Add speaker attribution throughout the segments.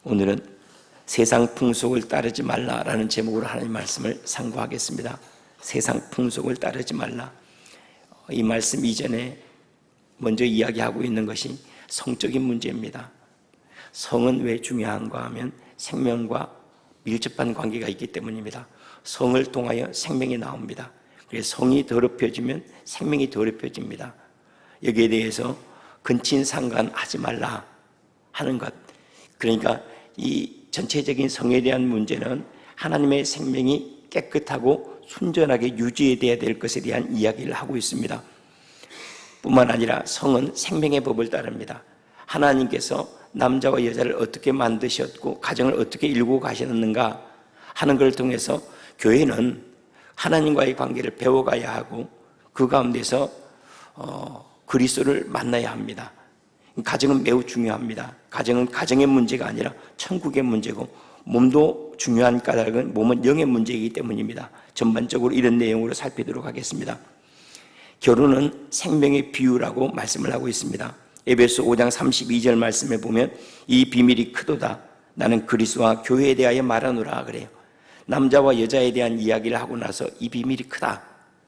Speaker 1: 오늘은 세상 풍속을 따르지 말라라는 제목으로 하나님 말씀을 상고하겠습니다. 세상 풍속을 따르지 말라. 이 말씀 이전에 먼저 이야기하고 있는 것이 성적인 문제입니다. 성은 왜 중요한가 하면 생명과 밀접한 관계가 있기 때문입니다. 성을 통하여 생명이 나옵니다. 그래서 성이 더럽혀지면 생명이 더럽혀집니다. 여기에 대해서 근친상간하지 말라 하는 것, 그러니까 이 전체적인 성에 대한 문제는 하나님의 생명이 깨끗하고 순전하게 유지되어야 될 것에 대한 이야기를 하고 있습니다. 뿐만 아니라 성은 생명의 법을 따릅니다. 하나님께서 남자와 여자를 어떻게 만드셨고 가정을 어떻게 이루고 가셨는가 하는 것을 통해서 교회는 하나님과의 관계를 배워가야 하고 그 가운데서 그리스도를 만나야 합니다. 가정은 매우 중요합니다. 가정은 가정의 문제가 아니라 천국의 문제고, 몸도 중요한 까닭은 몸은 영의 문제이기 때문입니다. 전반적으로 이런 내용으로 살피도록 하겠습니다. 결혼은 생명의 비유라고 말씀을 하고 있습니다. 에베소 5장 32절 말씀에 보면 이 비밀이 크도다. 나는 그리스도와 교회에 대하여 말하노라 그래요. 남자와 여자에 대한 이야기를 하고 나서 이 비밀이 크다.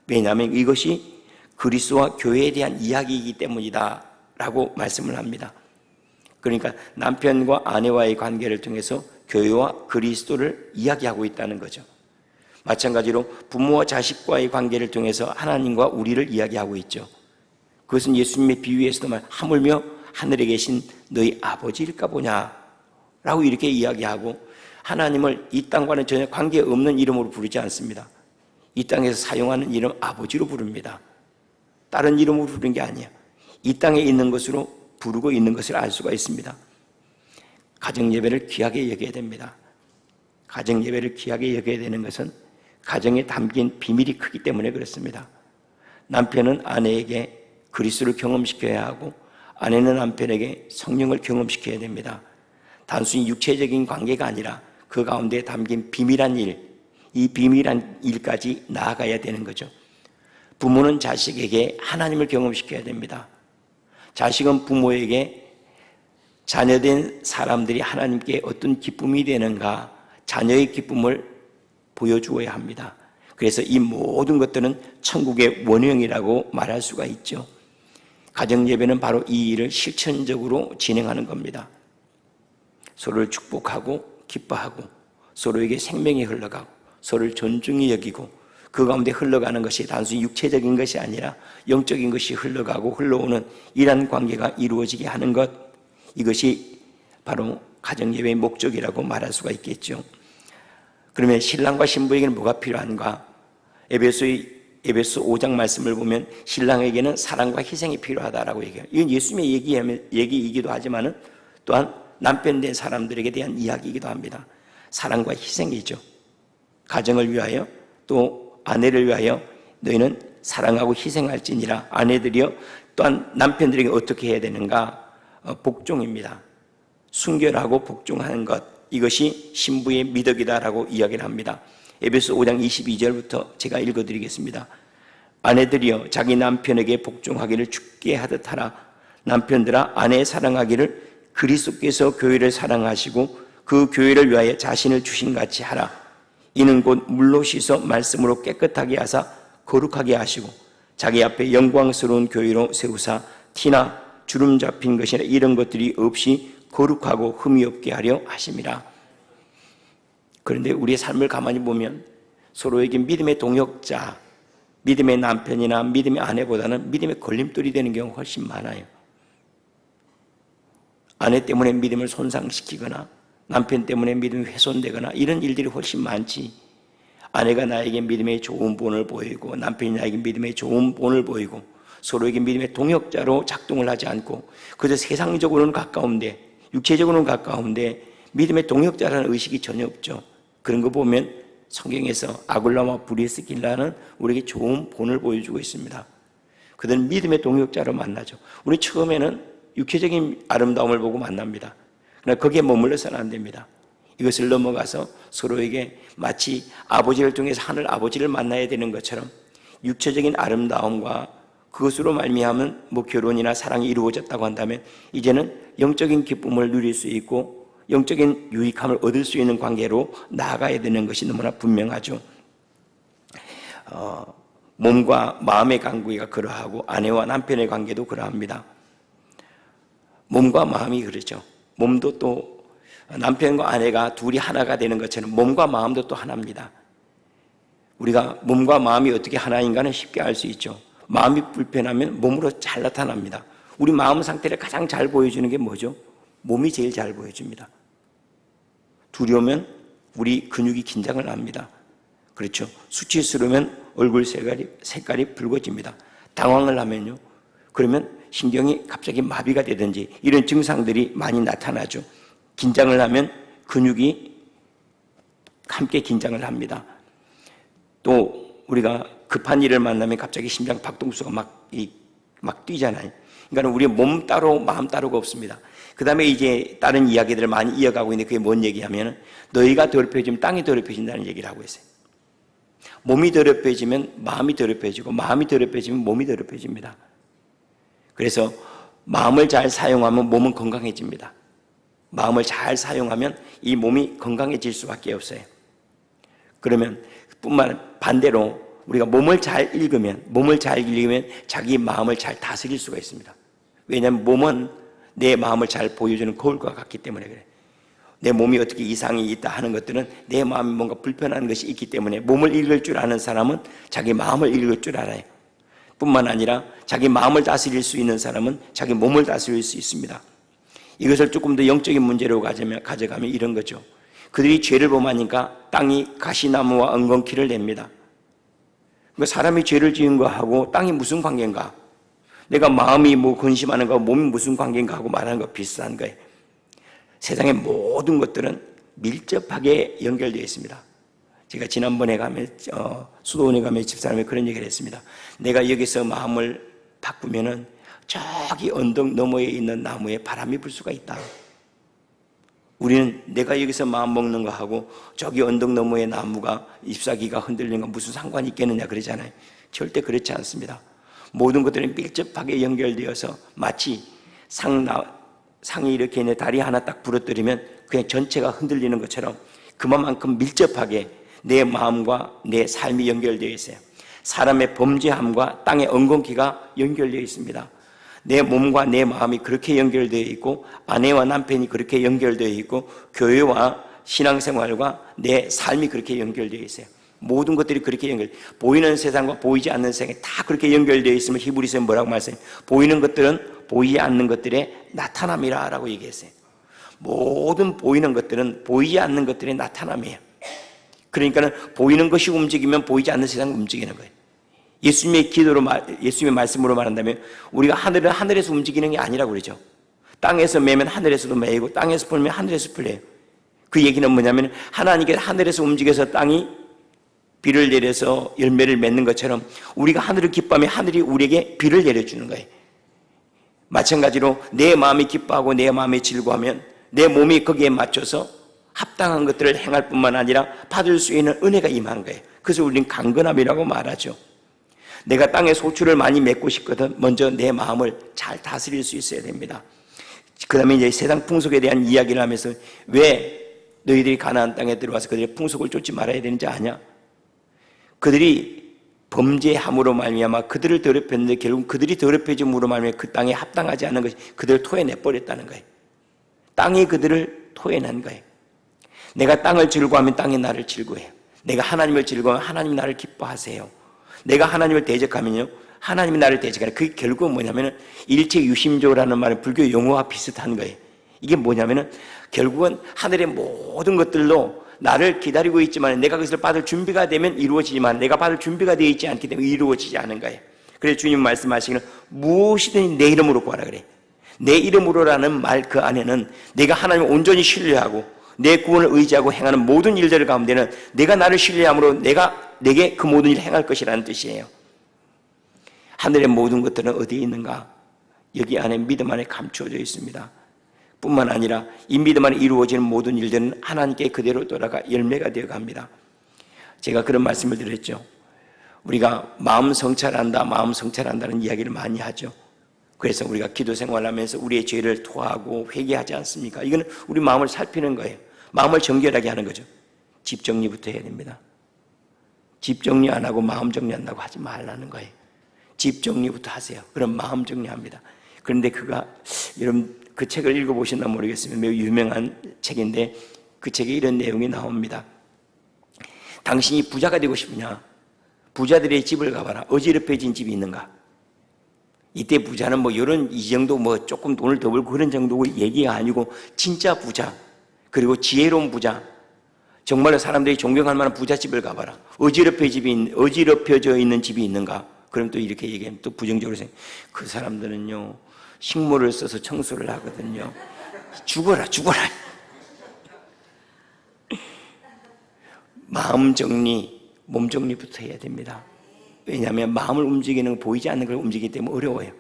Speaker 1: 왜냐하면 이것이 그리스도와 교회에 대한 이야기이기 때문이다 라고 말씀을 합니다. 그러니까 남편과 아내와의 관계를 통해서 교회와 그리스도를 이야기하고 있다는 거죠. 마찬가지로 부모와 자식과의 관계를 통해서 하나님과 우리를 이야기하고 있죠. 그것은 예수님의 비유에서도 하물며 하늘에 계신 너희 아버지일까 보냐 라고 이렇게 이야기하고, 하나님을 이 땅과는 전혀 관계없는 이름으로 부르지 않습니다. 이 땅에서 사용하는 이름 아버지로 부릅니다. 다른 이름으로 부르는 게 아니에요. 이 땅에 있는 것으로 부르고 있는 것을 알 수가 있습니다. 가정예배를 귀하게 여겨야 됩니다. 가정예배를 귀하게 여겨야 되는 것은 가정에 담긴 비밀이 크기 때문에 그렇습니다. 남편은 아내에게 그리스도를 경험시켜야 하고 아내는 남편에게 성령을 경험시켜야 됩니다. 단순히 육체적인 관계가 아니라 그 가운데 담긴 비밀한 일, 이 비밀한 일까지 나아가야 되는 거죠. 부모는 자식에게 하나님을 경험시켜야 됩니다. 자식은 부모에게 자녀된 사람들이 하나님께 어떤 기쁨이 되는가, 자녀의 기쁨을 보여주어야 합니다. 그래서 이 모든 것들은 천국의 원형이라고 말할 수가 있죠. 가정예배는 바로 이 일을 실천적으로 진행하는 겁니다. 서로를 축복하고 기뻐하고 서로에게 생명이 흘러가고 서로를 존중히 여기고 그 가운데 흘러가는 것이 단순히 육체적인 것이 아니라 영적인 것이 흘러가고 흘러오는 이러한 관계가 이루어지게 하는 것, 이것이 바로 가정예배의 목적이라고 말할 수가 있겠죠. 그러면 신랑과 신부에게는 뭐가 필요한가? 에베소 5장 말씀을 보면 신랑에게는 사랑과 희생이 필요하다라고 얘기해요. 이건 예수님의 얘기이기도 하지만 또한 남편 된 사람들에게 대한 이야기이기도 합니다. 사랑과 희생이죠. 가정을 위하여 또 아내를 위하여 너희는 사랑하고 희생할지니라. 아내들이여 또한 남편들에게 어떻게 해야 되는가? 복종입니다. 순결하고 복종하는 것, 이것이 신부의 미덕이다라고 이야기를 합니다. 에베소 5장 22절부터 제가 읽어드리겠습니다. 아내들이여 자기 남편에게 복종하기를 죽게 하듯 하라. 남편들아 아내 사랑하기를 그리스도께서 교회를 사랑하시고 그 교회를 위하여 자신을 주신 같이 하라. 이는 곧 물로 씻어 말씀으로 깨끗하게 하사 거룩하게 하시고 자기 앞에 영광스러운 교회로 세우사 티나 주름 잡힌 것이나 이런 것들이 없이 거룩하고 흠이 없게 하려 하심이라. 그런데 우리의 삶을 가만히 보면 서로에게 믿음의 동역자, 믿음의 남편이나 믿음의 아내보다는 믿음의 걸림돌이 되는 경우가 훨씬 많아요. 아내 때문에 믿음을 손상시키거나 남편 때문에 믿음이 훼손되거나 이런 일들이 훨씬 많지. 아내가 나에게 믿음의 좋은 본을 보이고 남편이 나에게 믿음의 좋은 본을 보이고 서로에게 믿음의 동역자로 작동을 하지 않고 그저 세상적으로는 가까운데 육체적으로는 가까운데 믿음의 동역자라는 의식이 전혀 없죠. 그런 거 보면 성경에서 아굴라와 브리스길라는 우리에게 좋은 본을 보여주고 있습니다. 그들은 믿음의 동역자로 만나죠. 우리 처음에는 육체적인 아름다움을 보고 만납니다. 그러나 거기에 머물러서는 안 됩니다. 이것을 넘어가서 서로에게 마치 아버지를 통해서 하늘 아버지를 만나야 되는 것처럼 육체적인 아름다움과 그것으로 말미암은 결혼이나 사랑이 이루어졌다고 한다면 이제는 영적인 기쁨을 누릴 수 있고 영적인 유익함을 얻을 수 있는 관계로 나아가야 되는 것이 너무나 분명하죠. 몸과 마음의 관계가 그러하고 아내와 남편의 관계도 그러합니다. 몸과 마음이 그러죠. 몸도 또 남편과 아내가 둘이 하나가 되는 것처럼 몸과 마음도 또 하나입니다. 우리가 몸과 마음이 어떻게 하나인가는 쉽게 알 수 있죠. 마음이 불편하면 몸으로 잘 나타납니다. 우리 마음 상태를 가장 잘 보여주는 게 뭐죠? 몸이 제일 잘 보여줍니다. 두려우면 우리 근육이 긴장을 합니다. 그렇죠. 수치스러우면 얼굴 색깔이 붉어집니다. 당황을 하면요, 그러면 신경이 갑자기 마비가 되든지 이런 증상들이 많이 나타나죠. 긴장을 하면 근육이 함께 긴장을 합니다. 또 우리가 급한 일을 만나면 갑자기 심장 박동수가 막 뛰잖아요. 그러니까 우리 몸 따로 마음 따로가 없습니다. 그 다음에 이제 다른 이야기들을 많이 이어가고 있는데 그게 뭔 얘기하면 너희가 더럽혀지면 땅이 더럽혀진다는 얘기를 하고 있어요. 몸이 더럽혀지면 마음이 더럽혀지고 마음이 더럽혀지면 몸이 더럽혀집니다. 그래서 마음을 잘 사용하면 몸은 건강해집니다. 마음을 잘 사용하면 이 몸이 건강해질 수밖에 없어요. 그러면 반대로 우리가 몸을 잘 읽으면 자기 마음을 잘 다스릴 수가 있습니다. 왜냐하면 몸은 내 마음을 잘 보여주는 거울과 같기 때문에 그래. 내 몸이 어떻게 이상이 있다 하는 것들은 내 마음이 뭔가 불편한 것이 있기 때문에 몸을 읽을 줄 아는 사람은 자기 마음을 읽을 줄 알아요. 뿐만 아니라 자기 마음을 다스릴 수 있는 사람은 자기 몸을 다스릴 수 있습니다. 이것을 조금 더 영적인 문제로 가져가면 이런 거죠. 그들이 죄를 범하니까 땅이 가시나무와 엉겅퀴를 냅니다. 그러니까 사람이 죄를 지은 거하고 땅이 무슨 관계인가? 내가 마음이 근심하는 거하고 몸이 무슨 관계인가 하고 말하는 거 비슷한 거예요. 세상의 모든 것들은 밀접하게 연결되어 있습니다. 제가 지난번에 가면 수도원에 가면 집사람이 그런 얘기를 했습니다. 내가 여기서 마음을 바꾸면은 저기 언덕 너머에 있는 나무에 바람이 불 수가 있다. 우리는 내가 여기서 마음 먹는 거하고 저기 언덕 너머의 나무가 잎사귀가 흔들리는 건 무슨 상관이 있겠느냐 그러잖아요. 절대 그렇지 않습니다. 모든 것들은 밀접하게 연결되어서 마치 상이 이렇게 있는 다리 하나 딱 부러뜨리면 그냥 전체가 흔들리는 것처럼 그만큼 밀접하게 내 마음과 내 삶이 연결되어 있어요. 사람의 범죄함과 땅의 엉겅퀴가 연결되어 있습니다. 내 몸과 내 마음이 그렇게 연결되어 있고 아내와 남편이 그렇게 연결되어 있고 교회와 신앙생활과 내 삶이 그렇게 연결되어 있어요. 모든 것들이 그렇게 보이는 세상과 보이지 않는 세상이 다 그렇게 연결되어 있으면 히브리서에 뭐라고 말씀해요? 보이는 것들은 보이지 않는 것들의 나타남이라 라고 얘기했어요. 모든 보이는 것들은 보이지 않는 것들의 나타남이에요. 그러니까 보이는 것이 움직이면 보이지 않는 세상이 움직이는 거예요. 예수님의 말씀으로 말한다면 우리가 하늘은 하늘에서 움직이는 게 아니라고 그러죠. 땅에서 매면 하늘에서도 매이고 땅에서 풀면 하늘에서 풀려요. 그 얘기는 뭐냐면 하나님께서 하늘에서 움직여서 땅이 비를 내려서 열매를 맺는 것처럼 우리가 하늘을 기뻐하면 하늘이 우리에게 비를 내려주는 거예요. 마찬가지로 내 마음이 기뻐하고 내 마음이 즐거워하면 내 몸이 거기에 맞춰서 합당한 것들을 행할 뿐만 아니라 받을 수 있는 은혜가 임한 거예요. 그래서 우리는 강건함이라고 말하죠. 내가 땅에 소출을 많이 맺고 싶거든 먼저 내 마음을 잘 다스릴 수 있어야 됩니다. 그 다음에 이제 세상 풍속에 대한 이야기를 하면서 왜 너희들이 가나안 땅에 들어와서 그들의 풍속을 쫓지 말아야 되는지 아냐? 그들이 범죄함으로 말미암아 그들을 더럽혔는데 결국 그들이 더럽혀짐으로 말미암아 그 땅에 합당하지 않은 것이 그들을 토해내버렸다는 거예요. 땅이 그들을 토해낸 거예요. 내가 땅을 즐거워하면 땅이 나를 즐거워해요. 내가 하나님을 즐거워하면 하나님이 나를 기뻐하세요. 내가 하나님을 대적하면요 하나님이 나를 대적하는 그게 결국은 뭐냐면은 일체유심조라는 말은 불교 용어와 비슷한 거예요. 이게 뭐냐면은 결국은 하늘의 모든 것들로 나를 기다리고 있지만 내가 그것을 받을 준비가 되면 이루어지지만 내가 받을 준비가 되어 있지 않기 때문에 이루어지지 않은 거예요. 그래서 주님 말씀하시기는 무엇이든 내 이름으로 구하라 그래. 내 이름으로라는 말 그 안에는 내가 하나님을 온전히 신뢰하고 내 구원을 의지하고 행하는 모든 일들 가운데는 내가 나를 신뢰함으로 내가 내게 그 모든 일을 행할 것이라는 뜻이에요. 하늘의 모든 것들은 어디에 있는가? 여기 안에 믿음 안에 감추어져 있습니다. 뿐만 아니라 이 믿음 안에 이루어지는 모든 일들은 하나님께 그대로 돌아가 열매가 되어 갑니다. 제가 그런 말씀을 드렸죠. 우리가 마음 성찰한다는 이야기를 많이 하죠. 그래서 우리가 기도 생활하면서 우리의 죄를 토하고 회개하지 않습니까? 이거는 우리 마음을 살피는 거예요. 마음을 정결하게 하는 거죠. 집 정리부터 해야 됩니다. 집 정리 안 하고 마음 정리한다고 하지 말라는 거예요. 집 정리부터 하세요. 그럼 마음 정리합니다. 그런데 여러분 그 책을 읽어보셨나 모르겠습니다. 매우 유명한 책인데 그 책에 이런 내용이 나옵니다. 당신이 부자가 되고 싶으냐? 부자들의 집을 가봐라. 어지럽혀진 집이 있는가? 이때 부자는 이 정도 조금 돈을 더 벌고 그런 정도 얘기가 아니고 진짜 부자, 그리고 지혜로운 부자, 정말로 사람들이 존경할 만한 부잣집을 가봐라. 어지럽혀져 있는 집이 있는가? 그럼 또 이렇게 얘기하면 또 부정적으로 생각해. 그 사람들은요, 식모를 써서 청소를 하거든요. 죽어라. 마음 정리, 몸 정리부터 해야 됩니다. 왜냐하면 마음을 움직이는 거, 보이지 않는 걸 움직이기 때문에 어려워요.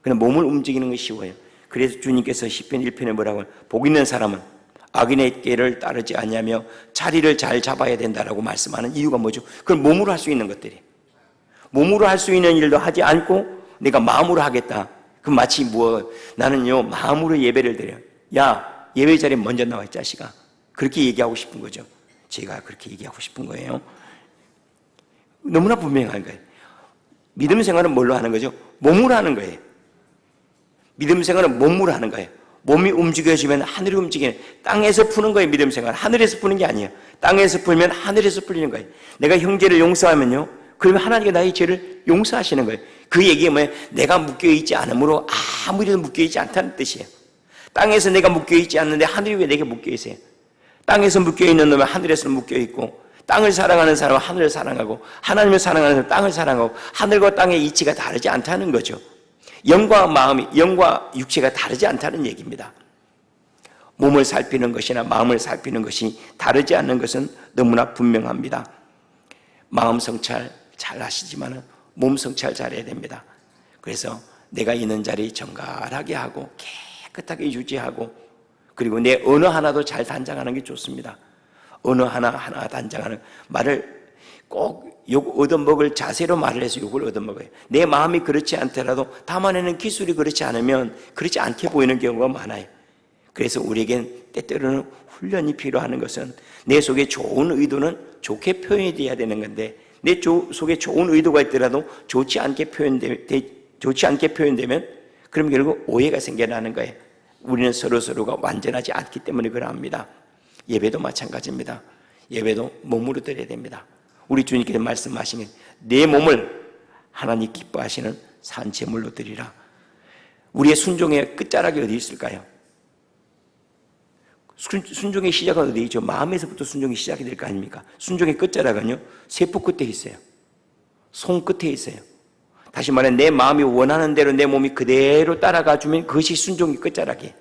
Speaker 1: 그냥 몸을 움직이는 건 쉬워요. 그래서 주님께서 시편 1편에 뭐라고 해요? 복 있는 사람은 악인의 꾀를 따르지 않냐며 자리를 잘 잡아야 된다라고 말씀하는 이유가 뭐죠? 그건 몸으로 할 수 있는 것들이. 몸으로 할 수 있는 일도 하지 않고 내가 마음으로 하겠다. 그럼 마치 나는요 마음으로 예배를 드려요. 야, 예배 자리에 먼저 나와 이 자식아. 그렇게 얘기하고 싶은 거죠. 제가 그렇게 얘기하고 싶은 거예요. 너무나 분명한 거예요. 믿음 생활은 뭘로 하는 거죠? 몸으로 하는 거예요. 믿음 생활은 몸으로 하는 거예요. 몸이 움직여지면 하늘이 움직이는, 땅에서 푸는 거예요. 믿음 생활 하늘에서 푸는 게 아니에요. 땅에서 풀면 하늘에서 풀리는 거예요. 내가 형제를 용서하면요, 그러면 하나님께 나의 죄를 용서하시는 거예요. 그 얘기가 뭐예요? 내가 묶여있지 않으므로 아무리도 묶여있지 않다는 뜻이에요. 땅에서 내가 묶여있지 않는데 하늘이 왜 내게 묶여있어요? 땅에서 묶여있는 놈은 하늘에서 묶여있고, 땅을 사랑하는 사람은 하늘을 사랑하고, 하나님을 사랑하는 사람은 땅을 사랑하고, 하늘과 땅의 이치가 다르지 않다는 거죠. 영과 마음이, 영과 육체가 다르지 않다는 얘기입니다. 몸을 살피는 것이나 마음을 살피는 것이 다르지 않는 것은 너무나 분명합니다. 마음 성찰 잘 하시지만 몸 성찰 잘해야 됩니다. 그래서 내가 있는 자리 정갈하게 하고 깨끗하게 유지하고, 그리고 내 언어 하나도 잘 단장하는 게 좋습니다. 언어 하나하나 단장하는 말을 꼭 욕 얻어먹을 자세로 말을 해서 욕을 얻어먹어요. 내 마음이 그렇지 않더라도 담아내는 기술이 그렇지 않으면 그렇지 않게 보이는 경우가 많아요. 그래서 우리에겐 때때로는 훈련이 필요한 것은, 내 속에 좋은 의도는 좋게 표현이 돼야 되는 건데, 내 속에 좋은 의도가 있더라도 좋지 않게 표현되면 그럼 결국 오해가 생겨나는 거예요. 우리는 서로가 완전하지 않기 때문에 그러합니다. 예배도 마찬가지입니다. 예배도 몸으로 드려야 됩니다. 우리 주님께서 말씀하시는 내 몸을 하나님 기뻐하시는 산제물로 드리라. 우리의 순종의 끝자락이 어디 있을까요? 순종의 시작은 어디 있죠? 마음에서부터 순종이 시작이 될 거 아닙니까? 순종의 끝자락은요, 세포 끝에 있어요. 손 끝에 있어요. 다시 말해, 내 마음이 원하는 대로 내 몸이 그대로 따라가 주면 그것이 순종의 끝자락이에요.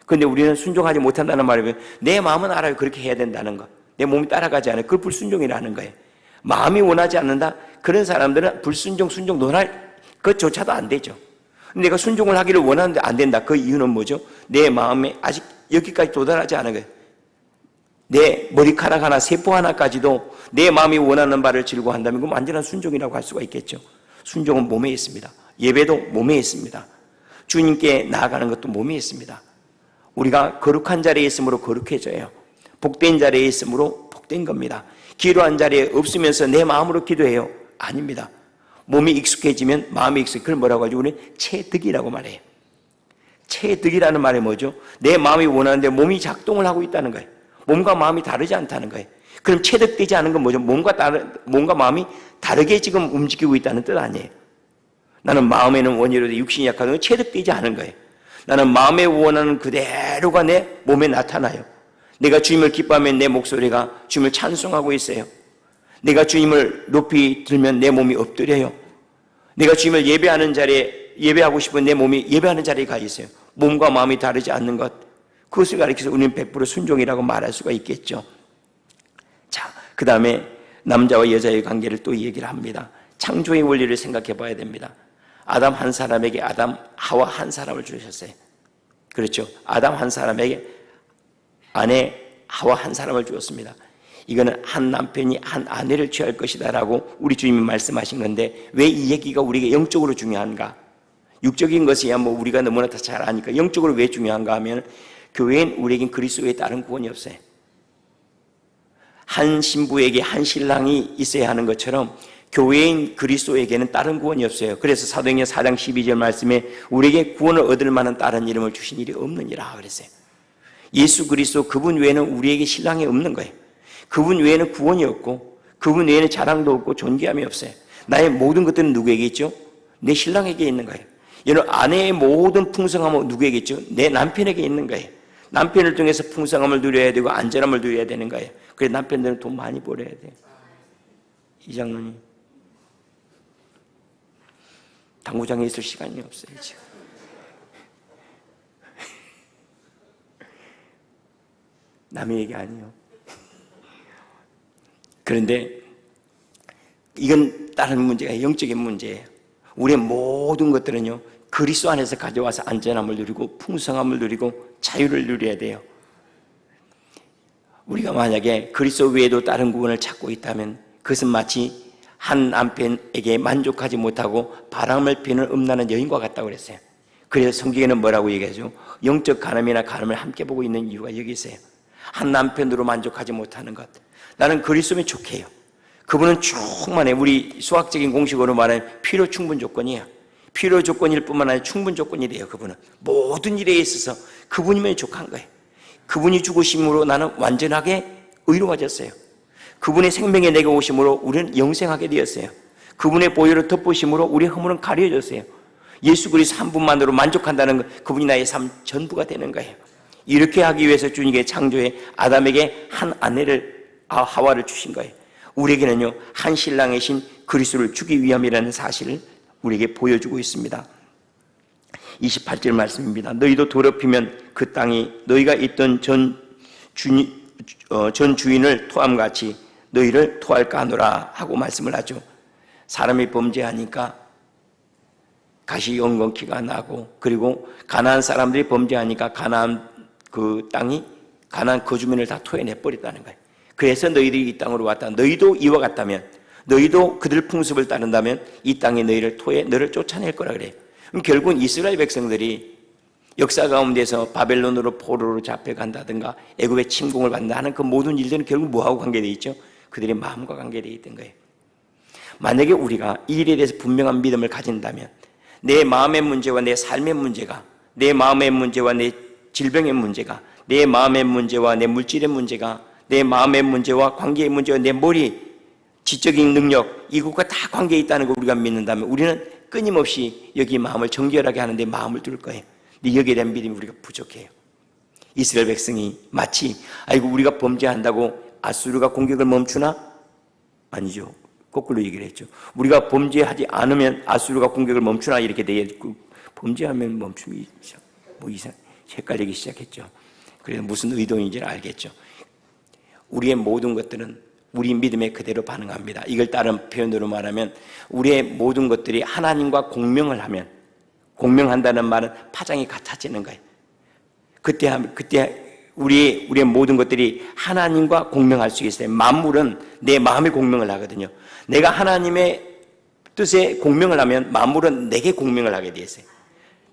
Speaker 1: 그런데 우리는 순종하지 못한다는 말이면 내 마음은 알아요. 그렇게 해야 된다는 거. 내 몸이 따라가지 않아요. 그걸 불순종이라는 거예요. 마음이 원하지 않는다? 그런 사람들은 불순종, 순종 논할 것조차도 안 되죠. 내가 순종을 하기를 원하는데 안 된다. 그 이유는 뭐죠? 내 마음에 아직 여기까지 도달하지 않은 거예요. 내 머리카락 하나, 세포 하나까지도 내 마음이 원하는 바를 즐거워한다면 그건 완전한 순종이라고 할 수가 있겠죠. 순종은 몸에 있습니다. 예배도 몸에 있습니다. 주님께 나아가는 것도 몸에 있습니다. 우리가 거룩한 자리에 있으므로 거룩해져요. 복된 자리에 있으므로 복된 겁니다. 기도한 자리에 없으면서 내 마음으로 기도해요? 아닙니다. 몸이 익숙해지면 마음이 익숙해. 그걸 뭐라고 하죠? 우리는 체득이라고 말해요. 체득이라는 말이 뭐죠? 내 마음이 원하는데 몸이 작동을 하고 있다는 거예요. 몸과 마음이 다르지 않다는 거예요. 그럼 체득되지 않은 건 뭐죠? 몸과 마음이 다르게 지금 움직이고 있다는 뜻 아니에요. 나는 마음에는 원이로되 육신이 약하다는 건 체득되지 않은 거예요. 나는 마음에 원하는 그대로가 내 몸에 나타나요. 내가 주님을 기뻐하면 내 목소리가 주님을 찬송하고 있어요. 내가 주님을 높이 들면 내 몸이 엎드려요. 내가 주님을 예배하는 자리에, 예배하고 싶은 내 몸이 예배하는 자리에 가 있어요. 몸과 마음이 다르지 않는 것, 그것을 가리켜서 우리는 100% 순종이라고 말할 수가 있겠죠. 자, 그 다음에 남자와 여자의 관계를 또 얘기를 합니다. 창조의 원리를 생각해 봐야 됩니다. 아담 한 사람에게 하와 한 사람을 주셨어요. 그렇죠. 아담 한 사람에게 아내 하와 한 사람을 주었습니다. 이거는 한 남편이 한 아내를 취할 것이다 라고 우리 주님이 말씀하신 건데, 왜 이 얘기가 우리에게 영적으로 중요한가? 육적인 것이야 뭐 우리가 너무나 다 잘 아니까. 영적으로 왜 중요한가 하면 교회는 우리에겐 그리스도 외에 다른 구원이 없어요. 한 신부에게 한 신랑이 있어야 하는 것처럼 교회인 그리스도에게는 다른 구원이 없어요. 그래서 사도행전 4장 12절 말씀에 우리에게 구원을 얻을 만한 다른 이름을 주신 일이 없느니라 그랬어요. 예수 그리스도 그분 외에는 우리에게 신랑이 없는 거예요. 그분 외에는 구원이 없고 그분 외에는 자랑도 없고 존귀함이 없어요. 나의 모든 것들은 누구에게 있죠? 내 신랑에게 있는 거예요. 여러분 아내의 모든 풍성함은 누구에게 있죠? 내 남편에게 있는 거예요. 남편을 통해서 풍성함을 누려야 되고 안전함을 누려야 되는 거예요. 그래서 남편들은 돈 많이 벌어야 돼요. 이 장로님 당구장에 있을 시간이 없어요 지금. 남의 얘기 아니에요. 그런데 이건 다른 문제가 영적인 문제예요. 우리의 모든 것들은요 그리스도 안에서 가져와서 안전함을 누리고 풍성함을 누리고 자유를 누려야 돼요. 우리가 만약에 그리스도 외에도 다른 구원을 찾고 있다면 그것은 마치 한 남편에게 만족하지 못하고 바람을 피는 음란한 여인과 같다고 그랬어요. 그래서 성경에는 뭐라고 얘기하죠? 영적 간음이나 간음을 함께 보고 있는 이유가 여기 있어요. 한 남편으로 만족하지 못하는 것. 나는 그리스도면 족해요. 그분은 충만해. 우리 수학적인 공식으로 말하면 필요 충분 조건이에요. 필요 조건일 뿐만 아니라 충분 조건이래요. 그분은 모든 일에 있어서 그분이면 족한 거예요. 그분이 죽으심으로 나는 완전하게 의로워졌어요. 그분의 생명에 내게 오심으로 우리는 영생하게 되었어요. 그분의 보혈을 덮으심으로 우리의 허물은 가려졌어요. 예수 그리스도 한 분만으로 만족한다는 것, 그분이 나의 삶 전부가 되는 거예요. 이렇게 하기 위해서 주님께 창조해 아담에게 한 아내를 하와를 주신 거예요. 우리에게는요 한 신랑이신 그리스도를 주기 위함이라는 사실을 우리에게 보여주고 있습니다. 28절 말씀입니다. 너희도 더럽히면 그 땅이 너희가 있던 전 주인을 토함같이 너희를 토할까 하노라 하고 말씀을 하죠. 사람이 범죄하니까 가시 엉겅퀴가 나고, 그리고 가나안 사람들이 범죄하니까 가나안 그 땅이 가나안 거주민을 다 토해내 버렸다는 거예요. 그래서 너희들이 이 땅으로 왔다. 너희도 이와 같다면, 너희도 그들 풍습을 따른다면 이 땅에 너희를 토해 너를 쫓아낼 거라 그래요. 그럼 결국은 이스라엘 백성들이 역사 가운데서 바벨론으로 포로로 잡혀간다든가 애굽의 침공을 받는다 하는 그 모든 일들은 결국 뭐하고 관계되어 있죠? 그들의 마음과 관계되어 있던 거예요. 만약에 우리가 이 일에 대해서 분명한 믿음을 가진다면 내 마음의 문제와 내 삶의 문제가, 내 마음의 문제와 내 질병의 문제가, 내 마음의 문제와 내 물질의 문제가, 내 마음의 문제와 관계의 문제와 내 머리, 지적인 능력, 이것과 다 관계에 있다는 걸 우리가 믿는다면 우리는 끊임없이 여기 마음을 정결하게 하는데 마음을 둘 거예요. 근데 여기에 대한 믿음이 우리가 부족해요. 이스라엘 백성이 마치 아이고 우리가 범죄한다고 아수르가 공격을 멈추나? 아니죠. 거꾸로 얘기를 했죠. 우리가 범죄하지 않으면 아수르가 공격을 멈추나 이렇게 돼 있고, 범죄하면 멈춤이 뭐 이상 헷갈리기 시작했죠. 그래서 무슨 의도인지를 알겠죠. 우리의 모든 것들은 우리 믿음에 그대로 반응합니다. 이걸 다른 표현으로 말하면 우리의 모든 것들이 하나님과 공명을 하면, 공명한다는 말은 파장이 같아지는 거예요. 그때 우리의 모든 것들이 하나님과 공명할 수 있어요. 만물은 내 마음에 공명을 하거든요. 내가 하나님의 뜻에 공명을 하면 만물은 내게 공명을 하게 되어 있어요.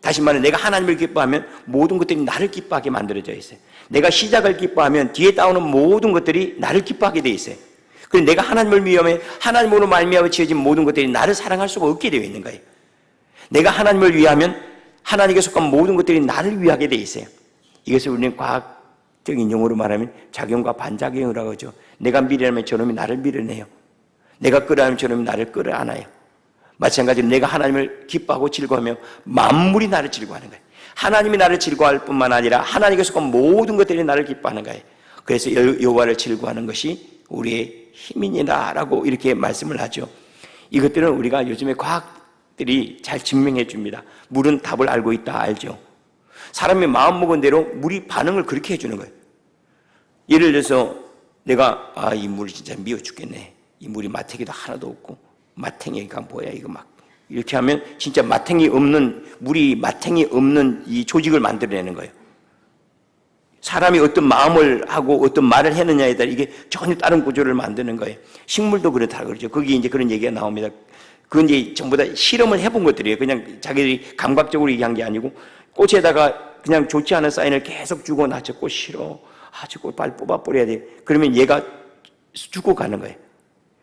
Speaker 1: 다시 말해 내가 하나님을 기뻐하면 모든 것들이 나를 기뻐하게 만들어져 있어요. 내가 시작을 기뻐하면 뒤에 따오는 모든 것들이 나를 기뻐하게 되어 있어요. 그래서 내가 하나님을 위하면 하나님으로 말미암아 지어진 모든 것들이 나를 사랑할 수가 없게 되어 있는 거예요. 내가 하나님을 위하면 하나님께 속한 모든 것들이 나를 위하게 되어 있어요. 이것을 우리는 과학적인 용어로 말하면 작용과 반작용이라고 하죠. 내가 밀어내면 저놈이 나를 밀어내요. 내가 끌어안으면 저놈이 나를 끌어안아요. 마찬가지로 내가 하나님을 기뻐하고 즐거워하며 만물이 나를 즐거워하는 거예요. 하나님이 나를 즐거워할 뿐만 아니라 하나님께 속한 모든 것들이 나를 기뻐하는 거예요. 그래서 여호와를 즐거워하는 것이 우리의 힘이니라라고 이렇게 말씀을 하죠. 이것들은 우리가 요즘에 과학들이 잘 증명해 줍니다. 물은 답을 알고 있다 알죠. 사람이 마음먹은 대로 물이 반응을 그렇게 해주는 거예요. 예를 들어서 내가 이 물이 진짜 미워 죽겠네. 이 물이 마탱이도 하나도 없고 마탱이가 뭐야 이거 막 이렇게 하면 진짜 물이 마탱이 없는 이 조직을 만들어내는 거예요. 사람이 어떤 마음을 하고 어떤 말을 했느냐에 따라 이게 전혀 다른 구조를 만드는 거예요. 식물도 그렇다 그러죠. 거기 이제 그런 얘기가 나옵니다. 그건 이제 전부 다 실험을 해본 것들이에요. 그냥 자기들이 감각적으로 얘기한 게 아니고 꽃에다가 그냥 좋지 않은 사인을 계속 주고 나 저 꽃 싫어. 저 꽃 빨리 뽑아버려야 돼. 그러면 얘가 죽어가는 거예요.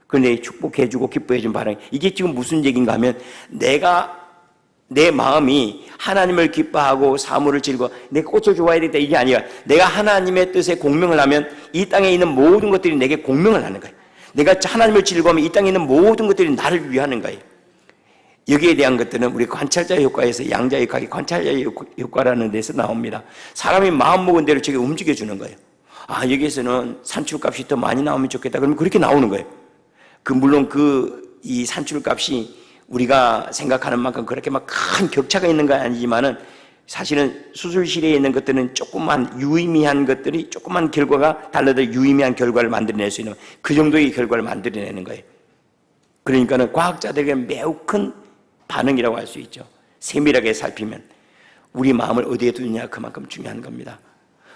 Speaker 1: 그런데 축복해주고 기뻐해준 반응. 이게 지금 무슨 얘기인가 하면 내 마음이 하나님을 기뻐하고 사물을 즐거워 내가 꽃을 좋아해야 되겠다 이게 아니라 내가 하나님의 뜻에 공명을 하면 이 땅에 있는 모든 것들이 내게 공명을 하는 거예요. 내가 하나님을 즐거워하면 이 땅에 있는 모든 것들이 나를 위하는 거예요. 여기에 대한 것들은 우리 관찰자 효과에서 양자 역학이 관찰자 효과라는 데서 나옵니다. 사람이 마음먹은 대로 저게 움직여주는 거예요. 여기에서는 산출값이 더 많이 나오면 좋겠다. 그러면 그렇게 나오는 거예요. 물론 이 산출값이 우리가 생각하는 만큼 그렇게 막 큰 격차가 있는 건 아니지만은 사실은 수술실에 있는 것들은 조금만 유의미한 것들이 조금만 결과가 달라도 유의미한 결과를 만들어낼 수 있는 그 정도의 결과를 만들어내는 거예요. 그러니까는 과학자들에게 매우 큰 반응이라고 할 수 있죠. 세밀하게 살피면 우리 마음을 어디에 두느냐 그만큼 중요한 겁니다.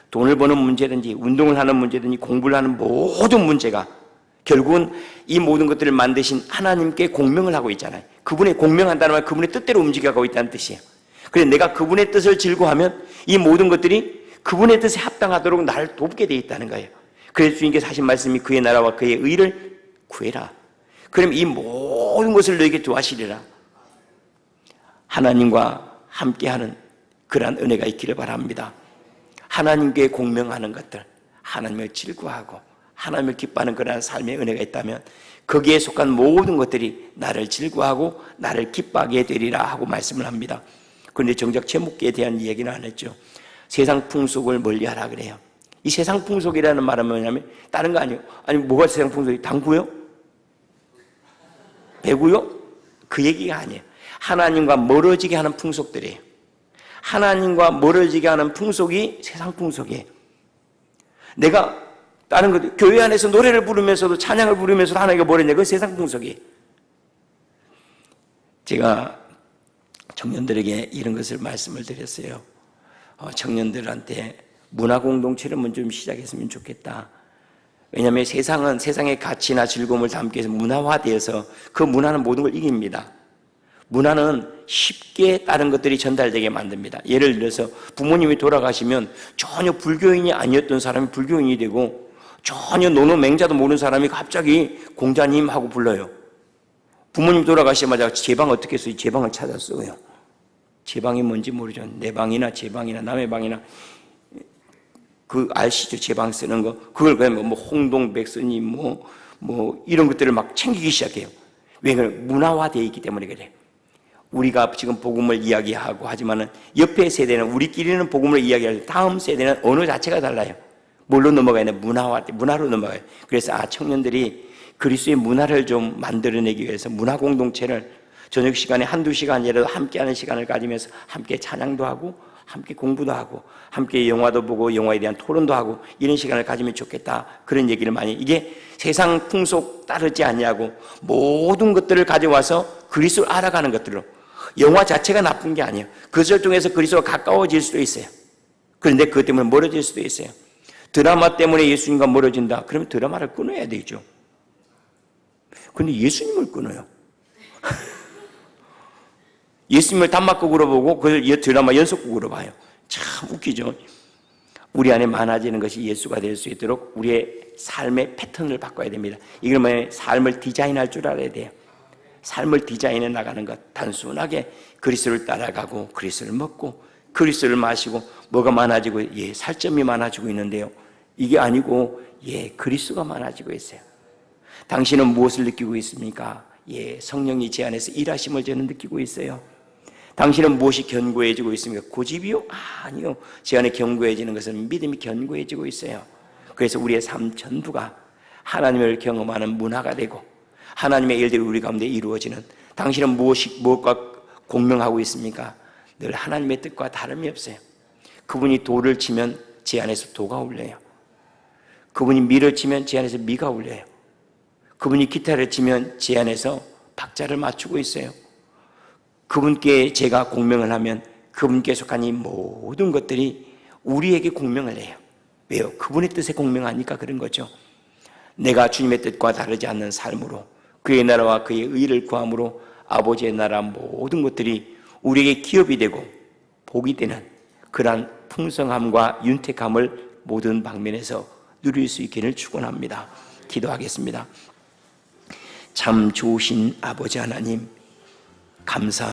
Speaker 1: 돈을 버는 문제든지 운동을 하는 문제든지 공부를 하는 모든 문제가 결국은 이 모든 것들을 만드신 하나님께 공명을 하고 있잖아요. 그분의 공명한다는 말 그분의 뜻대로 움직여가고 있다는 뜻이에요. 그래서 내가 그분의 뜻을 즐거워하면 이 모든 것들이 그분의 뜻에 합당하도록 나를 돕게 되어 있다는 거예요. 그래서 주님께서 하신 말씀이 그의 나라와 그의 의를 구해라. 그럼 이 모든 것을 너에게 도와시리라. 하나님과 함께하는 그러한 은혜가 있기를 바랍니다. 하나님께 공명하는 것들, 하나님을 즐거워하고 하나님을 기뻐하는 그러한 삶의 은혜가 있다면 거기에 속한 모든 것들이 나를 즐거워하고 나를 기뻐하게 되리라 하고 말씀을 합니다. 그런데 정작 제목에 대한 이야기는 안 했죠. 세상 풍속을 멀리하라 그래요. 이 세상 풍속이라는 말은 뭐냐면 다른 거 아니에요. 아니 뭐가 세상 풍속이 당구요? 배구요? 그 얘기가 아니에요. 하나님과 멀어지게 하는 풍속들이에요. 하나님과 멀어지게 하는 풍속이 세상 풍속이에요. 내가 다른 것, 교회 안에서 노래를 부르면서도 찬양을 부르면서도 하나님과 멀어지는 그 세상 풍속이에요. 제가 청년들에게 이런 것을 말씀을 드렸어요. 청년들한테 문화 공동체를 먼저 좀 시작했으면 좋겠다. 왜냐하면 세상은 세상의 가치나 즐거움을 담기 위해서 문화화되어서 그 문화는 모든 걸 이깁니다. 문화는 쉽게 다른 것들이 전달되게 만듭니다. 예를 들어서 부모님이 돌아가시면 전혀 불교인이 아니었던 사람이 불교인이 되고 전혀 노노맹자도 모르는 사람이 갑자기 공자님 하고 불러요. 부모님 돌아가시자마자 제 방 어떻게 써요? 제 방을 찾았어요. 제 방이 뭔지 모르죠. 내 방이나 제 방이나 남의 방이나 그 아시죠? 제 방 쓰는 거. 그걸 그냥 뭐 홍동백스님 뭐 이런 것들을 막 챙기기 시작해요. 왜냐하면 문화화되어 있기 때문에 그래요. 우리가 지금 복음을 이야기하고 하지만은 옆에 세대는 우리끼리는 복음을 이야기할 다음 세대는 언어 자체가 달라요. 뭘로 넘어가야 되나? 문화로 넘어가요. 그래서 청년들이 그리스도의 문화를 좀 만들어내기 위해서 문화 공동체를 저녁 시간에 한두 시간이라도 함께하는 시간을 가지면서 함께 찬양도 하고 함께 공부도 하고 함께 영화도 보고 영화에 대한 토론도 하고 이런 시간을 가지면 좋겠다. 그런 얘기를 많이 이게 세상 풍속 따르지 않냐고 모든 것들을 가져와서 그리스도를 알아가는 것들로 영화 자체가 나쁜 게 아니에요. 그것을 통해서 그리스도와 가까워질 수도 있어요. 그런데 그것 때문에 멀어질 수도 있어요. 드라마 때문에 예수님과 멀어진다. 그러면 드라마를 끊어야 되죠. 그런데 예수님을 끊어요. 예수님을 단막극으로 보고 그걸 드라마 연속극으로 봐요. 참 웃기죠. 우리 안에 많아지는 것이 예수가 될 수 있도록 우리의 삶의 패턴을 바꿔야 됩니다. 이걸 뭐냐면 삶을 디자인할 줄 알아야 돼요. 삶을 디자인해 나가는 것. 단순하게 그리스도를 따라가고 그리스도를 먹고 그리스도를 마시고 뭐가 많아지고 살점이 많아지고 있는데요. 이게 아니고 그리스도가 많아지고 있어요. 당신은 무엇을 느끼고 있습니까? 성령이 제 안에서 일하심을 저는 느끼고 있어요. 당신은 무엇이 견고해지고 있습니까? 고집이요? 아니요. 제 안에 견고해지는 것은 믿음이 견고해지고 있어요. 그래서 우리의 삶 전부가 하나님을 경험하는 문화가 되고 하나님의 일들이 우리 가운데 이루어지는 당신은 무엇과 공명하고 있습니까? 늘 하나님의 뜻과 다름이 없어요. 그분이 돌을 치면 제 안에서 도가 울려요. 그분이 미를 치면 제 안에서 미가 울려요. 그분이 기타를 치면 제 안에서 박자를 맞추고 있어요. 그분께 제가 공명을 하면 그분께 속한 이 모든 것들이 우리에게 공명을 해요. 왜요? 그분의 뜻에 공명하니까 그런 거죠. 내가 주님의 뜻과 다르지 않는 삶으로 그의 나라와 그의 의를 구함으로 아버지의 나라 모든 것들이 우리에게 기업이 되고 복이 되는 그러한 풍성함과 윤택함을 모든 방면에서 누릴 수 있기를 축원합니다. 기도하겠습니다. 참 좋으신 아버지 하나님, 감사합니다.